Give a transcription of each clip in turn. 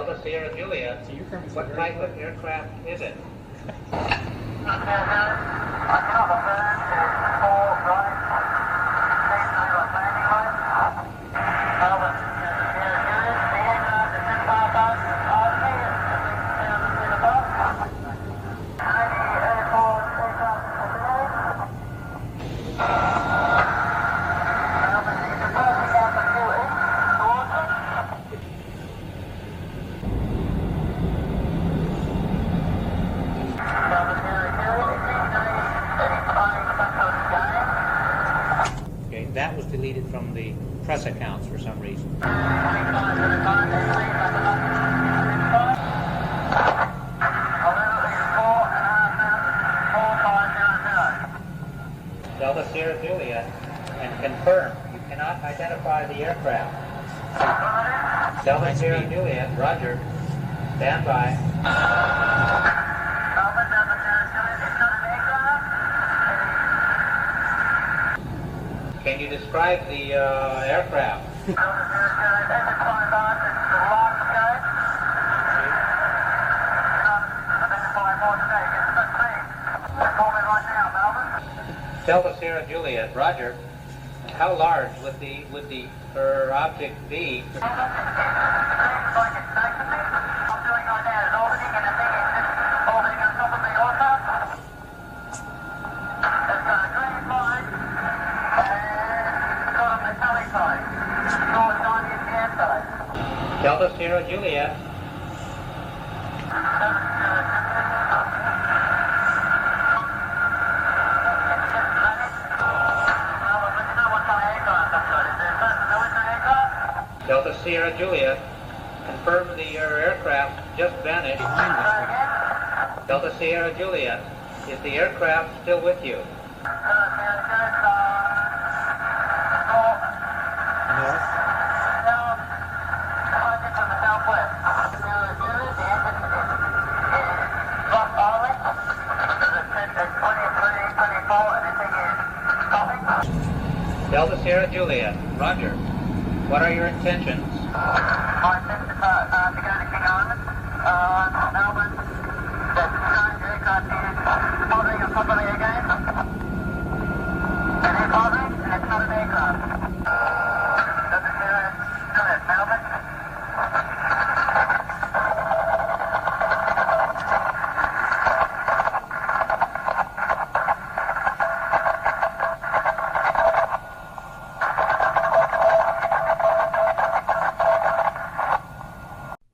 Delta Sierra Juliet, what type of aircraft is it? That was deleted from the press accounts for some reason. Delta Sierra Juliet, and confirm you cannot identify the aircraft. Delta Sierra Juliet, roger. Stand by. Can you describe the aircraft? Delta Sierra Juliet, roger. How large would the object be? Delta Sierra Juliet. Delta Sierra Juliet, confirm your aircraft just vanished. Delta Sierra Juliet, is the aircraft still with you? Delta Sierra Juliet, roger. What are your intentions? My intentions are to go to King Island, Melbourne, the strange aircraft is hovering and properly again. And it's hovering, and it's not an aircraft. Delta Sierra Juliet, Melbourne.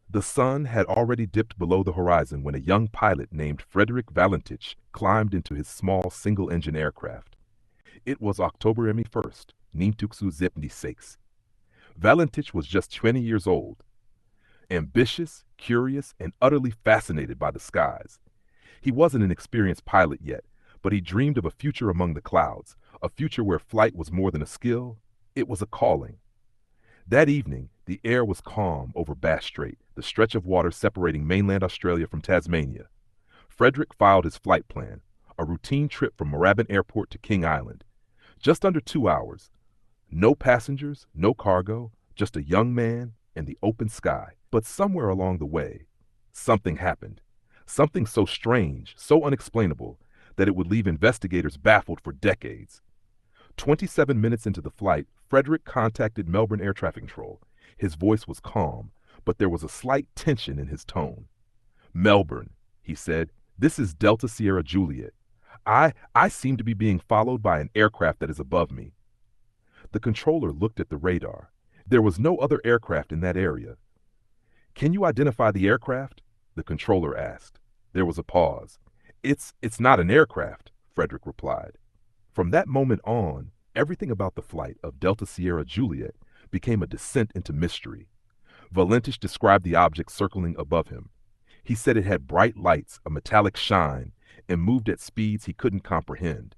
The sun had already dipped below the horizon when a young pilot named Frederick Valentich climbed into his small single-engine aircraft. It was October 1st, 1976. Valentich was just 20 years old, ambitious, curious, and utterly fascinated by the skies. He wasn't an experienced pilot yet, but he dreamed of a future among the clouds, a future where flight was more than a skill, it was a calling. That evening, the air was calm over Bass Strait, the stretch of water separating mainland Australia from Tasmania. Frederick filed his flight plan, a routine trip from Moorabbin Airport to King Island. Just under 2 hours. No passengers, no cargo, just a young man and the open sky. But somewhere along the way, something happened. Something so strange, so unexplainable, that it would leave investigators baffled for decades. 27 minutes into the flight, Frederick contacted Melbourne Air Traffic Control. His voice was calm, but there was a slight tension in his tone. "Melbourne," he said, "this is Delta Sierra Juliet. I seem to be being followed by an aircraft that is above me." The controller looked at the radar. There was no other aircraft in that area. "Can you identify the aircraft?" the controller asked. There was a pause. It's not an aircraft," Frederick replied. From that moment on, everything about the flight of Delta Sierra Juliet became a descent into mystery. Valentich described the object circling above him. He said it had bright lights, a metallic shine, and moved at speeds he couldn't comprehend.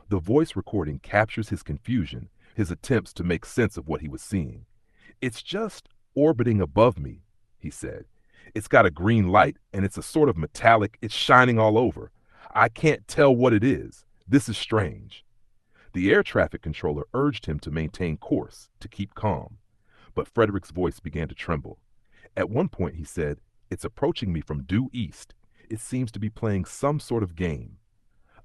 The voice recording captures his confusion, his attempts to make sense of what he was seeing. "It's just orbiting above me," he said. "It's got a green light, and it's a sort of metallic, it's shining all over. I can't tell what it is. This is strange." The air traffic controller urged him to maintain course, to keep calm. But Frederick's voice began to tremble. At one point, he said, "It's approaching me from due east. It seems to be playing some sort of game."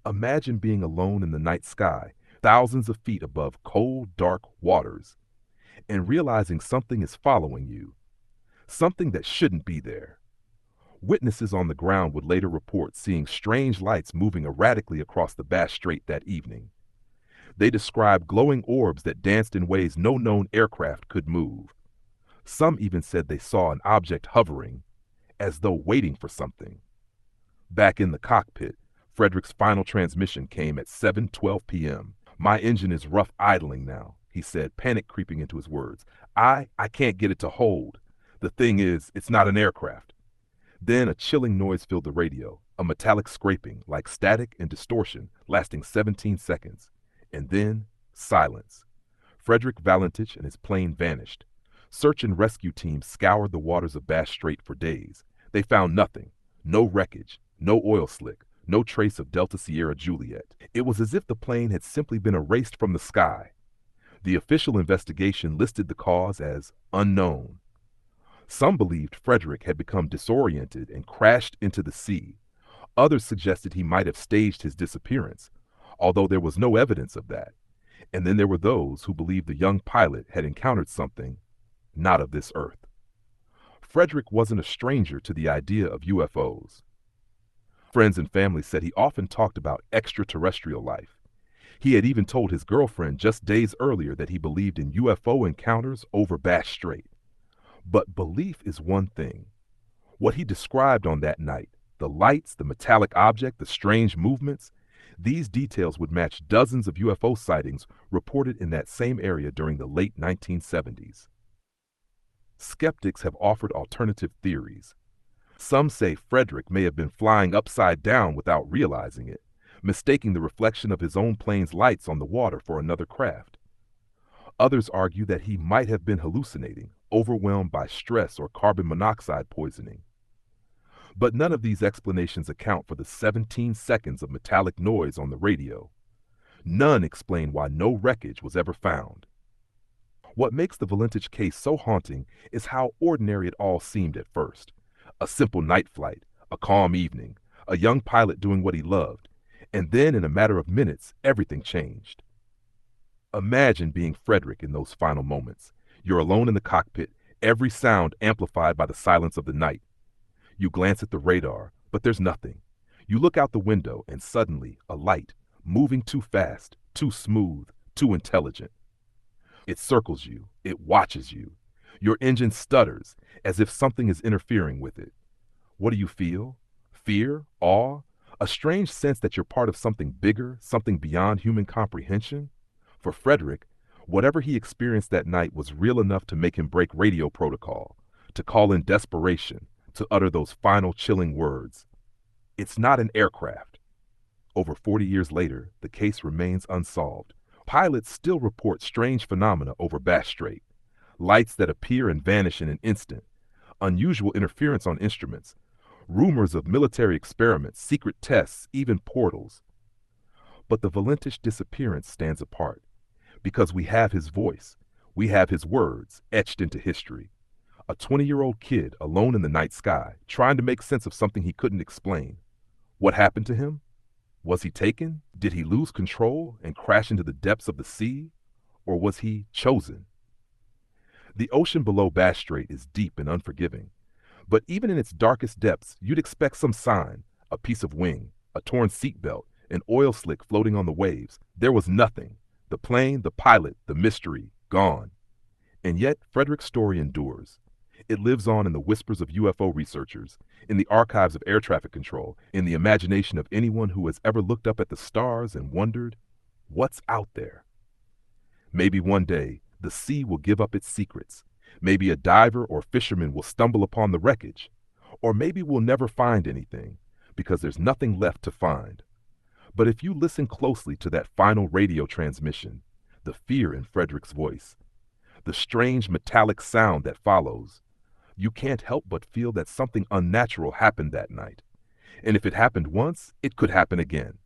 Imagine being alone in the night sky, thousands of feet above cold, dark waters, and realizing something is following you, something that shouldn't be there. Witnesses on the ground would later report seeing strange lights moving erratically across the Bass Strait that evening. They described glowing orbs that danced in ways no known aircraft could move. Some even said they saw an object hovering, as though waiting for something. Back in the cockpit, Frederick's final transmission came at 7:12 p.m. "My engine is rough idling now," he said, panic creeping into his words. I can't get it to hold. The thing is, it's not an aircraft." Then a chilling noise filled the radio, a metallic scraping, like static and distortion, lasting 17 seconds. And then, silence. Frederick Valentich and his plane vanished. Search and rescue teams scoured the waters of Bass Strait for days. They found nothing. No wreckage, no oil slick, no trace of Delta Sierra Juliet. It was as if the plane had simply been erased from the sky. The official investigation listed the cause as unknown. Some believed Frederick had become disoriented and crashed into the sea. Others suggested he might have staged his disappearance, although there was no evidence of that. And then there were those who believed the young pilot had encountered something not of this earth. Frederick wasn't a stranger to the idea of UFOs. Friends and family said he often talked about extraterrestrial life. He had even told his girlfriend just days earlier that he believed in UFO encounters over Bass Strait. But belief is one thing. What he described on that night, the lights, the metallic object, the strange movements, these details would match dozens of UFO sightings reported in that same area during the late 1970s. Skeptics have offered alternative theories. Some say Frederick may have been flying upside down without realizing it, mistaking the reflection of his own plane's lights on the water for another craft. Others argue that he might have been hallucinating, overwhelmed by stress or carbon monoxide poisoning. But none of these explanations account for the 17 seconds of metallic noise on the radio. None explain why no wreckage was ever found. What makes the Valentich case so haunting is how ordinary it all seemed at first. A simple night flight, a calm evening, a young pilot doing what he loved, and then in a matter of minutes, everything changed. Imagine being Frederick in those final moments. You're alone in the cockpit, every sound amplified by the silence of the night. You glance at the radar, but there's nothing. You look out the window, and suddenly, a light, moving too fast, too smooth, too intelligent. It circles you, it watches you. Your engine stutters, as if something is interfering with it. What do you feel? Fear? Awe? A strange sense that you're part of something bigger, something beyond human comprehension? For Frederick, whatever he experienced that night was real enough to make him break radio protocol, to call in desperation, to utter those final chilling words. It's not an aircraft. Over 40 years later, the case remains unsolved. Pilots still report strange phenomena over Bass Strait. Lights that appear and vanish in an instant, unusual interference on instruments, rumors of military experiments, secret tests, even portals. But the Valentich disappearance stands apart because we have his voice, we have his words etched into history. A 20-year-old kid alone in the night sky, trying to make sense of something he couldn't explain. What happened to him? Was he taken? Did he lose control and crash into the depths of the sea? Or was he chosen? The ocean below Bass Strait is deep and unforgiving. But even in its darkest depths, you'd expect some sign, a piece of wing, a torn seatbelt, an oil slick floating on the waves. There was nothing. The plane, the pilot, the mystery, gone. And yet, Frederick's story endures. It lives on in the whispers of UFO researchers, in the archives of air traffic control, in the imagination of anyone who has ever looked up at the stars and wondered, what's out there? Maybe one day, the sea will give up its secrets. Maybe a diver or fisherman will stumble upon the wreckage. Or maybe we'll never find anything, because there's nothing left to find. But if you listen closely to that final radio transmission, the fear in Frederick's voice, the strange metallic sound that follows, you can't help but feel that something unnatural happened that night. And if it happened once, it could happen again.